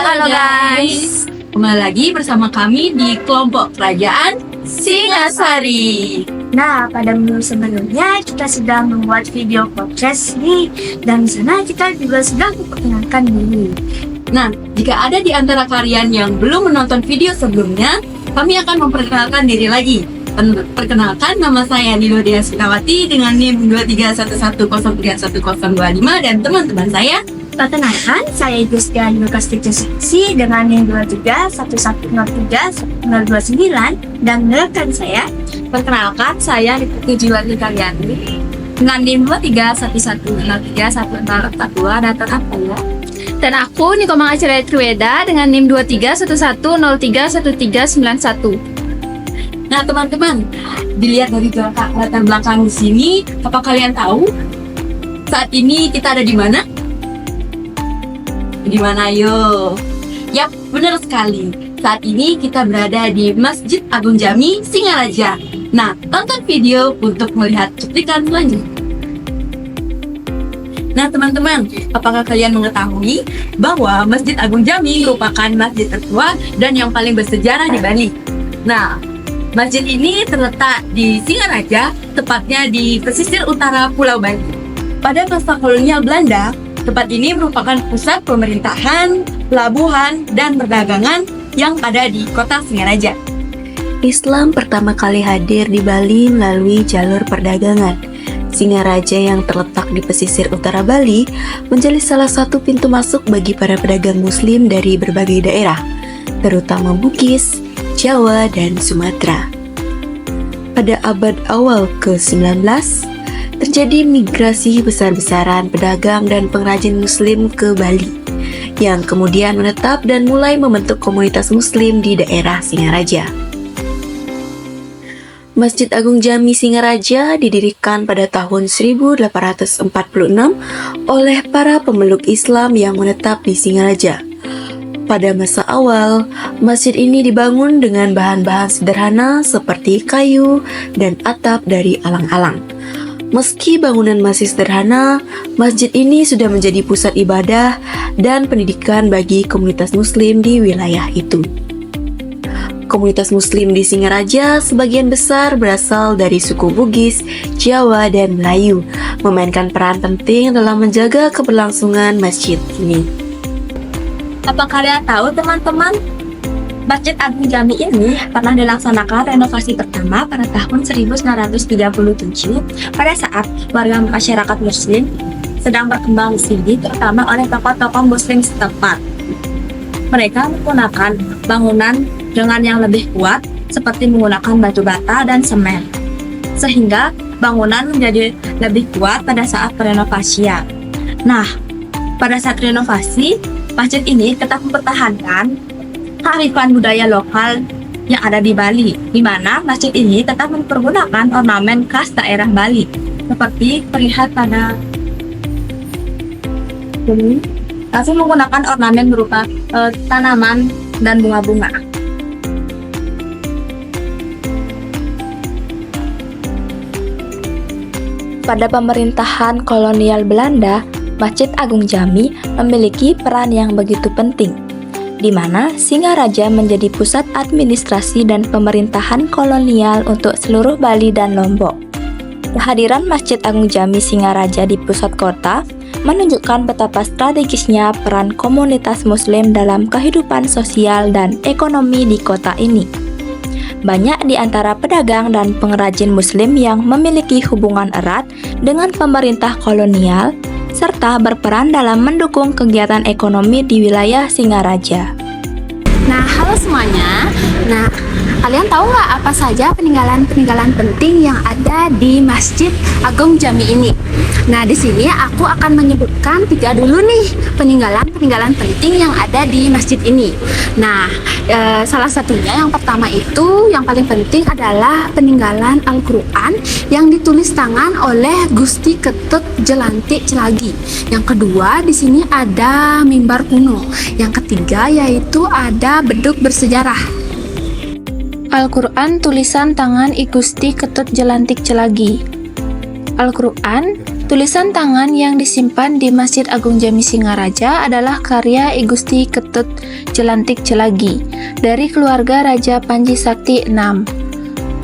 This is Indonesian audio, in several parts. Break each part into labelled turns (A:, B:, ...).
A: Halo guys,
B: kembali lagi bersama kami di kelompok kerajaan Singasari.
A: nah pada minggu sebelumnya kita sudah membuat video podcast nih, dan di sana kita juga sudah memperkenalkan diri.
B: Nah, jika ada di antara kalian yang belum menonton video sebelumnya, kami akan memperkenalkan diri lagi. Perkenalkan, nama saya Nilo Dea Sukawati dengan NIM 23110311025 dan teman-teman saya.
A: Perkenalkan, saya Gustian Lukas Saksi dengan NIM 2310311029 dan rekan saya.
B: Perkenalkan, saya Niputi Jiwani Karyani dengan NIM 23110311042 dan tetap saya.
C: Dan aku Niko Mangacara Triweda dengan NIM 2311031391.
B: Nah teman-teman, dilihat dari latar belakang di sini, apa kalian tahu saat ini kita ada di mana? Di mana yo? Yap, benar sekali. Saat ini kita berada di Masjid Agung Jami Singaraja. Nah, tonton video untuk melihat cuplikan selanjutnya. Nah teman-teman, apakah kalian mengetahui bahwa Masjid Agung Jami merupakan masjid tertua dan yang paling bersejarah di Bali? Nah, masjid ini terletak di Singaraja, tepatnya di pesisir utara Pulau Bali. Pada masa kolonial Belanda, tempat ini merupakan pusat pemerintahan, pelabuhan, dan perdagangan yang ada di kota Singaraja.
D: Islam pertama kali hadir di Bali melalui jalur perdagangan. Singaraja yang terletak di pesisir utara Bali menjadi salah satu pintu masuk bagi para pedagang muslim dari berbagai daerah, terutama Bugis, Jawa, dan Sumatera. Pada abad awal ke-19, terjadi migrasi besar-besaran pedagang dan pengrajin muslim ke Bali, yang kemudian menetap dan mulai membentuk komunitas muslim di daerah Singaraja. Masjid Agung Jami Singaraja didirikan pada tahun 1846 oleh para pemeluk Islam yang menetap di Singaraja. Pada masa awal, masjid ini dibangun dengan bahan-bahan sederhana seperti kayu dan atap dari alang-alang. Meski bangunan masih sederhana, masjid ini sudah menjadi pusat ibadah dan pendidikan bagi komunitas muslim di wilayah itu. Komunitas muslim di Singaraja sebagian besar berasal dari suku Bugis, Jawa, dan Melayu, memainkan peran penting dalam menjaga keberlangsungan masjid ini.
B: Apa kalian tahu teman-teman? Masjid Agung Jami ini pernah dilaksanakan renovasi pertama pada tahun 1937 pada saat warga masyarakat muslim sedang berkembang di sini, terutama oleh tokoh-tokoh muslim setempat. Mereka menggunakan bangunan dengan yang lebih kuat seperti menggunakan batu bata dan semen, sehingga bangunan menjadi lebih kuat pada saat renovasian. Nah, pada saat renovasi, masjid ini tetap mempertahankan kearifan budaya lokal yang ada di Bali, di mana masjid ini tetap mempergunakan ornamen khas daerah Bali, seperti terlihat pada ini, langsung menggunakan ornamen berupa tanaman dan bunga-bunga.
C: Pada pemerintahan kolonial Belanda, Masjid Agung Jami memiliki peran yang begitu penting, di mana Singaraja menjadi pusat administrasi dan pemerintahan kolonial untuk seluruh Bali dan Lombok. Kehadiran Masjid Agung Jami Singaraja di pusat kota menunjukkan betapa strategisnya peran komunitas muslim dalam kehidupan sosial dan ekonomi di kota ini. Banyak di antara pedagang dan pengrajin muslim yang memiliki hubungan erat dengan pemerintah kolonial serta berperan dalam mendukung kegiatan ekonomi di wilayah Singaraja.
E: Nah, halo semuanya. Nah, kalian tahu nggak apa saja peninggalan-peninggalan penting yang ada di Masjid Agung Jami ini? Nah, di sini aku akan menyebutkan 3 dulu nih peninggalan-peninggalan penting yang ada di masjid ini. Nah, salah satunya yang pertama itu yang paling penting adalah peninggalan Al-Quran yang ditulis tangan oleh Gusti Ketut Jelantik Celagi. Yang kedua, di sini ada mimbar kuno. Yang ketiga yaitu ada beduk bersejarah.
C: Al-Quran tulisan tangan I Gusti Ketut Jelantik Celagi. Al-Quran
F: Tulisan tangan yang disimpan di Masjid Agung Jami Singaraja adalah karya I Gusti Ketut Jelantik Jelagi dari keluarga Raja Panji Sakti VI.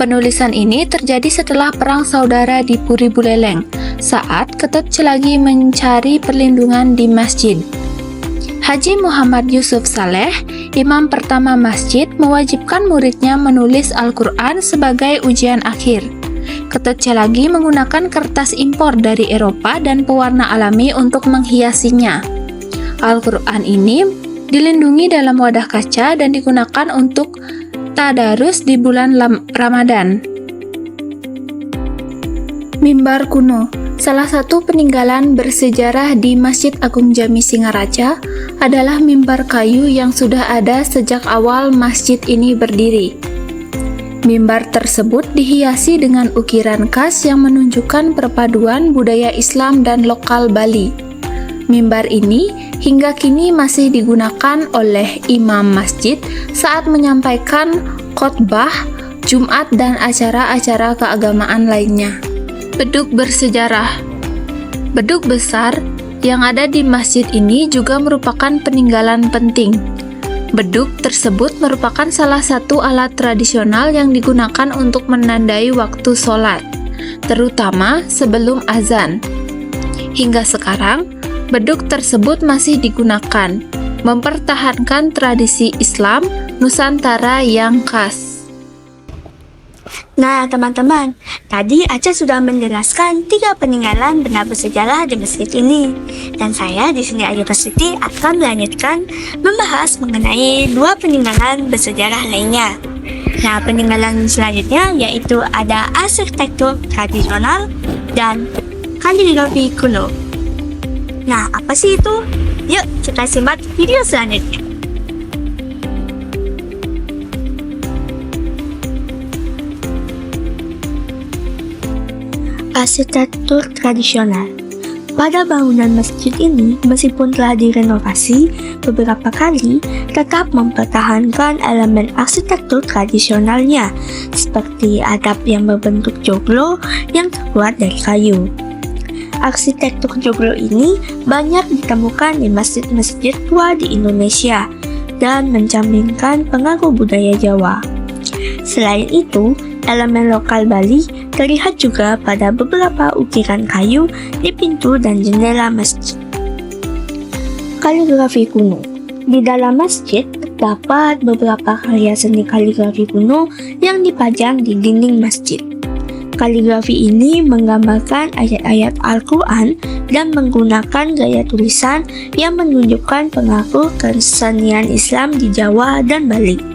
F: Penulisan ini terjadi setelah Perang Saudara di Puri Buleleng saat Ketut Jelagi mencari perlindungan di masjid. Haji Muhammad Yusuf Saleh, imam pertama masjid, mewajibkan muridnya menulis Al-Quran sebagai ujian akhir. Ketut Jelagi menggunakan kertas impor dari Eropa dan pewarna alami untuk menghiasinya. Al-Quran ini dilindungi dalam wadah kaca dan digunakan untuk tadarus di bulan Ramadan.
E: Mimbar kuno. Salah satu peninggalan bersejarah di Masjid Agung Jami Singaraja adalah mimbar kayu yang sudah ada sejak awal masjid ini berdiri. Mimbar tersebut dihiasi dengan ukiran khas yang menunjukkan perpaduan budaya Islam dan lokal Bali. Mimbar ini hingga kini masih digunakan oleh imam masjid saat menyampaikan khotbah Jumat dan acara-acara keagamaan lainnya. Beduk bersejarah. Beduk besar yang ada di masjid ini juga merupakan peninggalan penting. Beduk tersebut merupakan salah satu alat tradisional yang digunakan untuk menandai waktu sholat, terutama sebelum azan. Hingga sekarang, beduk tersebut masih digunakan, mempertahankan tradisi Islam Nusantara yang khas.
A: Nah, teman-teman, tadi Aca sudah menjelaskan 3 peninggalan benda bersejarah di masjid ini. Dan saya di sini Ayu Prasetya akan melanjutkan membahas mengenai 2 peninggalan bersejarah lainnya. Nah, peninggalan selanjutnya yaitu ada arsitektur tradisional dan kaligrafi kuno. Nah, apa sih itu? Yuk, kita simak video selanjutnya. Arsitektur tradisional. Pada bangunan masjid ini, meskipun telah direnovasi beberapa kali, tetap mempertahankan elemen arsitektur tradisionalnya, seperti atap yang berbentuk joglo yang terbuat dari kayu. Arsitektur joglo ini banyak ditemukan di masjid-masjid tua di Indonesia dan mencerminkan pengaruh budaya Jawa. Selain itu, elemen lokal Bali terlihat juga pada beberapa ukiran kayu di pintu dan jendela masjid. Kaligrafi kuno. Di dalam masjid terdapat beberapa karya seni kaligrafi kuno yang dipajang di dinding masjid. Kaligrafi ini menggambarkan ayat-ayat Al-Quran dan menggunakan gaya tulisan yang menunjukkan pengaruh kesenian Islam di Jawa dan Bali.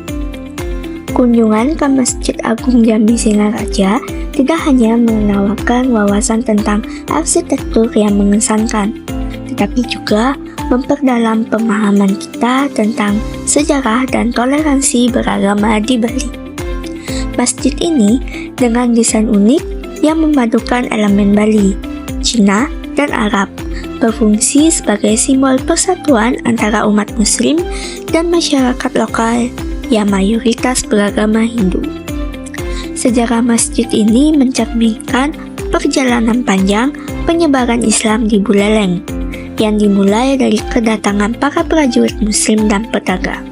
A: Kunjungan ke Masjid Agung Jami Singaraja tidak hanya menawarkan wawasan tentang arsitektur yang mengesankan, tetapi juga memperdalam pemahaman kita tentang sejarah dan toleransi beragama di Bali. Masjid ini dengan desain unik yang memadukan elemen Bali, Cina, dan Arab, berfungsi sebagai simbol persatuan antara umat Muslim dan masyarakat lokal yang mayoritas beragama Hindu. Sejarah masjid ini mencerminkan perjalanan panjang penyebaran Islam di Buleleng, yang dimulai dari kedatangan para prajurit Muslim dan pedagang.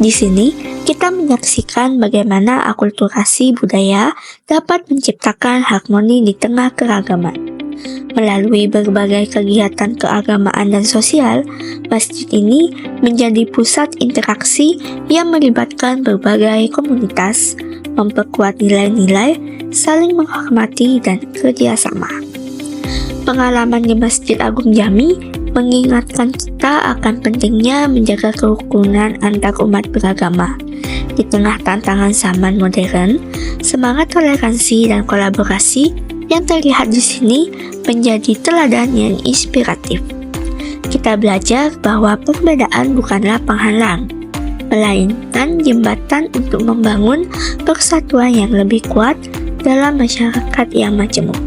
A: Di sini, kita menyaksikan bagaimana akulturasi budaya dapat menciptakan harmoni di tengah keragaman. Melalui berbagai kegiatan keagamaan dan sosial, masjid ini menjadi pusat interaksi yang melibatkan berbagai komunitas, memperkuat nilai-nilai, saling menghormati, dan kerjasama. Pengalaman di Masjid Agung Jami mengingatkan kita akan pentingnya menjaga kerukunan antar umat beragama. Di tengah tantangan zaman modern, semangat toleransi dan kolaborasi yang terlihat di sini menjadi teladan yang inspiratif. Kita belajar bahwa perbedaan bukanlah penghalang, melainkan jembatan untuk membangun persatuan yang lebih kuat dalam masyarakat yang majemuk.